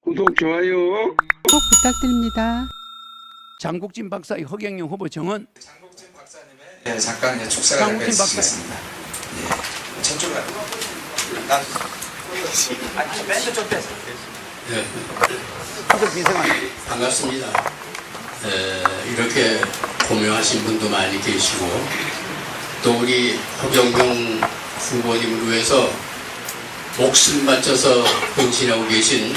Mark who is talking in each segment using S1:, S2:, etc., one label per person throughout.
S1: 구독, 좋아요
S2: 꼭 부탁드립니다.
S3: 장국진 박사의 허경영 후보 정원.
S4: 장국진 박사님의 잠깐 축사를 잠깐
S3: 장국진 박사.
S4: 해주시겠습니다. 저쪽으로 밴드 좀 떼서.
S5: 네,
S3: 다들 비생활.
S5: 반갑습니다. 이렇게 고명하신 분도 많이 계시고 또 우리 허경영 후보님을 위해서 목숨 바쳐서 헌신하고 계신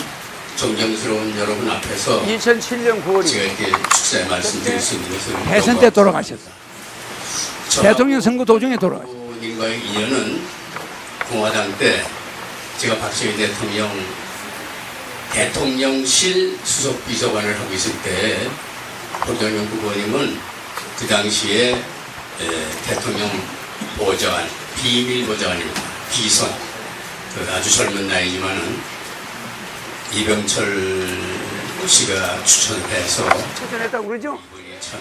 S5: 존경스러운 여러분 앞에서
S3: 2007년 9월이
S5: 제가 이렇게 축사에 말씀드릴 수 있는 것을
S3: 대선 때 돌아가셨어. 대통령 선거 도중에 돌아가셨어.
S5: 후보님과의 인연은 공화당 때 제가 박정희 대통령실 수석 비서관을 하고 있을 때 허경영 후보님은 그 당시에 대통령 보좌관, 비밀 보좌관입니다. 비선. 그 아주 젊은 나이지만은 이병철 씨가 추천해서
S3: 추천했다고 그러죠?
S5: 이분이 참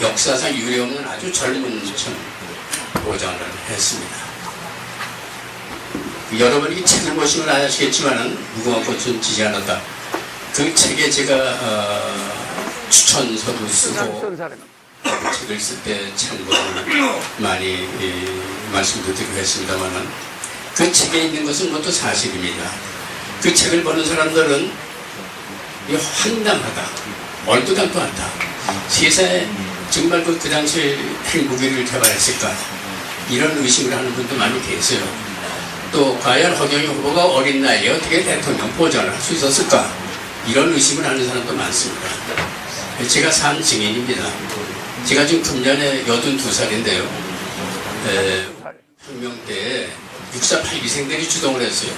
S5: 역사상 유례없는 아주 젊은 참 보좌관을 했습니다. 여러분이 책을 보시면 아시겠지만은 무궁화 꽃은 지지 않았다. 그 책에 제가 추천서도 쓰고
S3: 어떤 사람?
S5: 책을 쓸 때 참고를 많이 말씀도 드리고 했습니다만은 그 책에 있는 것은 모두 사실입니다. 그 책을 보는 사람들은 황당하다, 얼토당토 않다. 세상에 정말 그 당시에 핵무기를 개발했을까 이런 의심을 하는 분도 많이 계세요. 또 과연 허경영 후보가 어린 나이에 어떻게 대통령 보좌를 할 수 있었을까 이런 의심을 하는 사람도 많습니다. 제가 산 증인입니다. 제가 지금 금년에 82살인데요. 혁명 때 64, 8기생들이 주동을 했어요.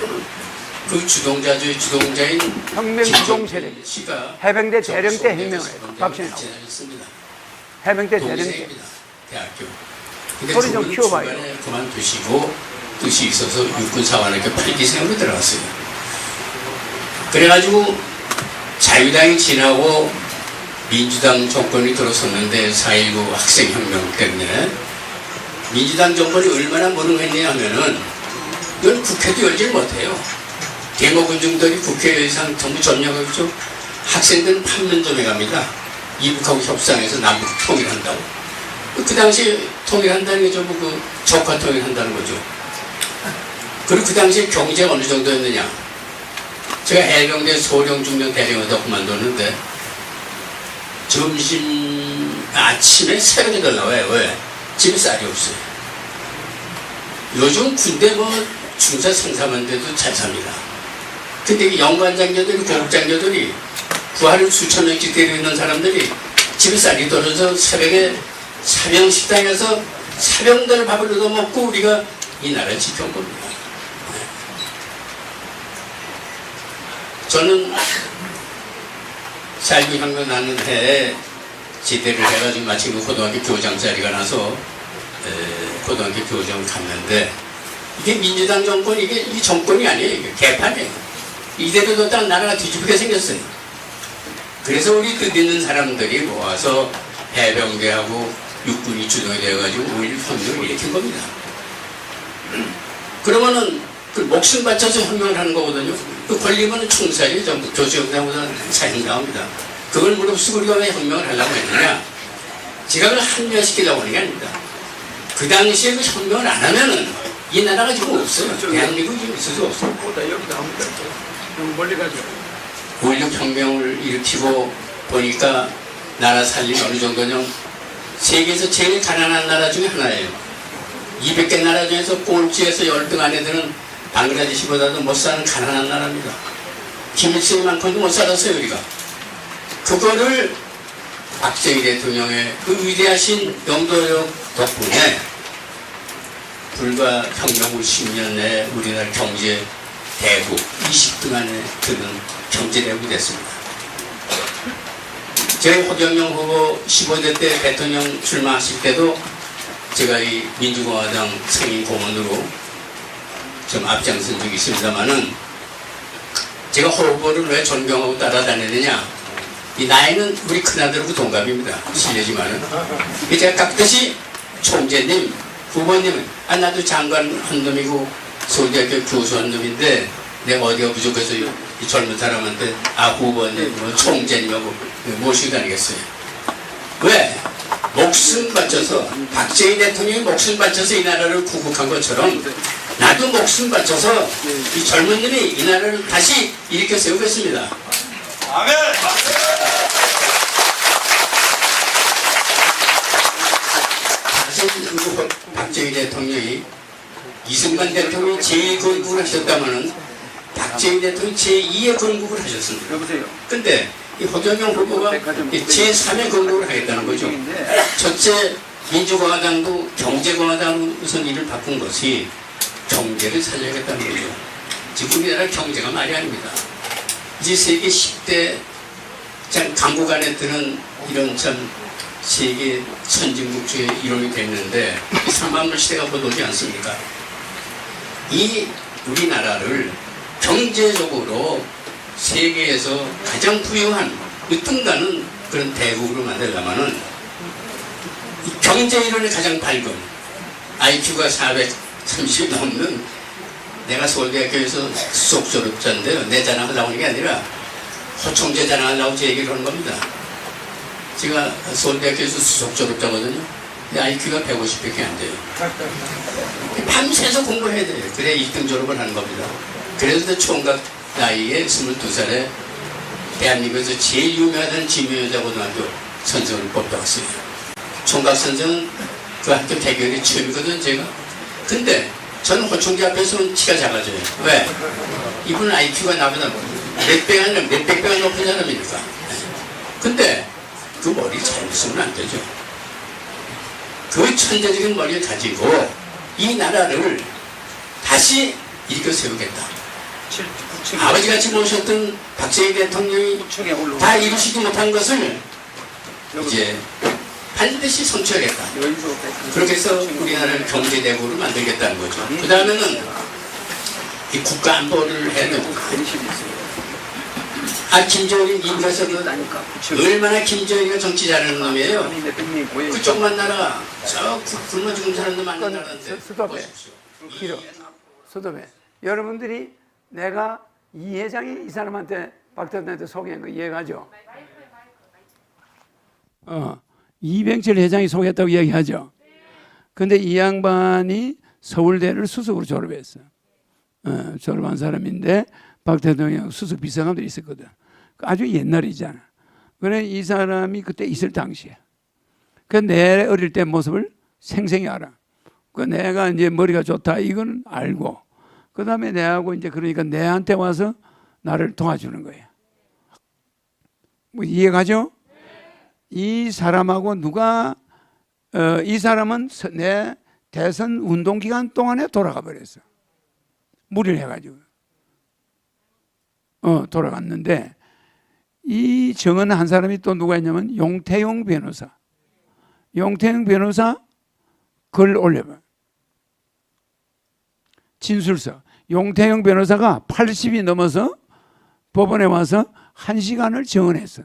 S5: 그 주동자인
S3: 혁명 주동 세력.
S5: 씨가
S3: 해병대 대령 때 혁명을 했어요. 박신하고.
S5: 지나셨습니다.
S3: 해병대 대령 때.
S5: 동생입니다. 대학교. 근데
S3: 소리 좀
S5: 그분은
S3: 키워봐요.
S5: 중간에 그만두시고 뜻이 있어서 육군 사관학교 8기생으로 들어갔어요. 그래가지고 자유당이 지나고 민주당 정권이 들어섰는데 4.19 학생혁명 때문에 민주당 정권이 얼마나 무능했냐 하면은 이건 국회도 열질 못해요. 데모군중들이 국회의상 전부 점령하죠. 학생들은 판문점에 갑니다. 이북하고 협상해서 남북 통일한다고. 그 당시에 통일한다는 게 전부 그 적화 통일한다는 거죠. 그리고 그 당시에 경제가 어느 정도였느냐. 제가 해병대 소령 중령 대령에다 그만뒀는데 아침에 새벽에 나와요. 왜? 집에 쌀이 없어요. 요즘 군대 중사 상사만 돼도 잘 삽니다. 근데 이 영관장교들이, 고급장교들이 부하를 수천 명씩 데리고 있는 사람들이 집에 쌀이 떨어져 새벽에 사병 식당에서 사병들 밥을 얻어먹고 우리가 이 나라를 지켜온 겁니다. 저는 4.19 혁명 나는 해에 지대를 해가지고 마침 그 고등학교 교장 자리가 나서 고등학교 교장을 갔는데 이게 민주당 정권, 이 정권이 아니에요. 이게 개판이에요. 이대로 뒀다가 나라가 뒤집게 생겼어요. 그래서 우리 듣는 사람들이 모아서 해병대하고 육군이 주동이 되어가지고 오히려 혁명을 일으킨 겁니다. 그러면은 그 목숨 바쳐서 혁명을 하는 거거든요. 그 권리면은 총살이 전부 교수형사보다 차이 나옵니다. 그걸 무릅쓰고 우리가 왜 혁명을 하려고 했느냐? 제가 그걸 합리화시키려고 하는 게 아닙니다. 그 당시에 그 혁명을 안 하면은 이 나라가 지금 없어요. 대한민국이 지금 있을 수 없어요.
S1: 여기다 한번 좀 멀리 가죠.
S5: 5.16 혁명을 일으키고 보니까 나라 살림이 어느 정도냐. 세계에서 제일 가난한 나라 중에 하나예요. 200개 나라 중에서 꼴찌에서 10등 안에 드는 방글라데시보다도 못 사는 가난한 나라입니다. 김일성만큼도 못 살았어요, 우리가. 그거를 박정희 대통령의 그 위대하신 영도력 덕분에 불과 혁명 후 10년 내에 우리나라 경제 대국 20등 안에 드는 경제대국이 됐습니다. 제가 허경영 후보 15대 때 대통령 출마하실 때도 제가 이 민주공화당 상임 고문으로 좀 앞장선 적이 있습니다만은 제가 후보를 왜 존경하고 따라다니느냐. 이 나이는 우리 큰아들하고 동갑입니다. 실례지만은. 제가 깍듯이 총재님, 후보님은 나도 장관 한 놈이고 서울대학교 교수 한 놈인데 내가 어디가 부족해서 이 젊은 사람한테 후보님, 뭐 총재님하고 모시고 다니겠어요. 왜? 목숨 바쳐서 박정희 대통령이 목숨 바쳐서 이 나라를 구국한 것처럼 나도 목숨 바쳐서 이 젊은 놈이 이 나라를 다시 일으켜 세우겠습니다.
S4: 아멘.
S5: 사실 그 박정희 대통령이 이승만 대통령이 제1건국을 하셨다면은 박정희 대통령이 제2의 건국을 하셨습니다.
S1: 여보세요.
S5: 근데 이 허경영 후보가 제3의 건국을 하겠다는 거죠. 첫째, 민주공화당도 경제공화당 우선 일을 바꾼 것이 경제를 살려야겠다는 거죠. 지금 우리나라 경제가 말이 아닙니다. 이제 세계 10대 참 강국안에 드는 이런 참 세계 선진국 중에 이론이 됐는데 이 상반물 시대가 곧 오지 않습니까? 이 우리나라를 경제적으로 세계에서 가장 부유한 으뜸가는 그런 대국으로 만들려면은 이 경제 이론이 가장 밝은 IQ가 430 넘는 내가 서울대학교에서 수석 졸업자인데요. 내 자랑하려고 하는 게 아니라 허총재 자랑하려고 제 얘기를 하는 겁니다. 제가 서울대학교에서 수석 졸업자거든요. IQ가 150밖에 안 돼요. 밤새서 공부해야 돼요. 그래 1등 졸업을 하는 겁니다. 그래서 총각 나이에 22살에 대한민국에서 제일 유명하다는 진묘여자고등학교 선생을 뽑혀왔어요. 총각 선생은 그 학교 대결이 처음이거든 제가. 근데 저는 호총재 앞에서는 키가 작아져요. 왜? 이분은 IQ가 나보다 몇백 배가 높은 사람이니까. 근데 그 머리 잘 쓰면 안 되죠. 그 천재적인 머리를 가지고 이 나라를 다시 일으켜 세우겠다. 아버지같이 모셨던 박정희 대통령이 다 이루시지 못한 것을 이제 반드시 성취하겠다. 그렇게 해서 우리나라를 경제대국으로 만들겠다는 거죠. 그 다음에는 이 국가안보를 해야 됩니다. 김정은이 미국에서 얼마나 김정은이가 정치 잘하는 놈이에요. 그쪽만 나라 저 굶어 죽은 사람도 많은 나라인데
S3: 수도배. 여러분들이 내가 이 회장이 이 사람한테 박 대통령한테 소개한 거 이해가죠? 이병철 회장이 소개했다고 얘기하죠. 근데 이 양반이 서울대를 수석으로 졸업했어. 졸업한 사람인데 박 대통령 수석 비서관들이 있었거든. 아주 옛날이잖아. 그래 이 사람이 그때 있을 당시에. 그 내 어릴 때 모습을 생생히 알아. 그 내가 이제 머리가 좋다 이건 알고. 그 다음에 내하고 이제 그러니까 내한테 와서 나를 도와주는 거예요. 뭐 이해가죠? 이 사람하고 누가 이 사람은 내 대선 운동 기간 동안에 돌아가 버렸어. 무리를 해가지고 돌아갔는데 이 정은 한 사람이 또 누가 있냐면 용태용 변호사. 용태용 변호사 글 올려봐. 진술서. 용태용 변호사가 80이 넘어서 법원에 와서 1시간을 정언했어.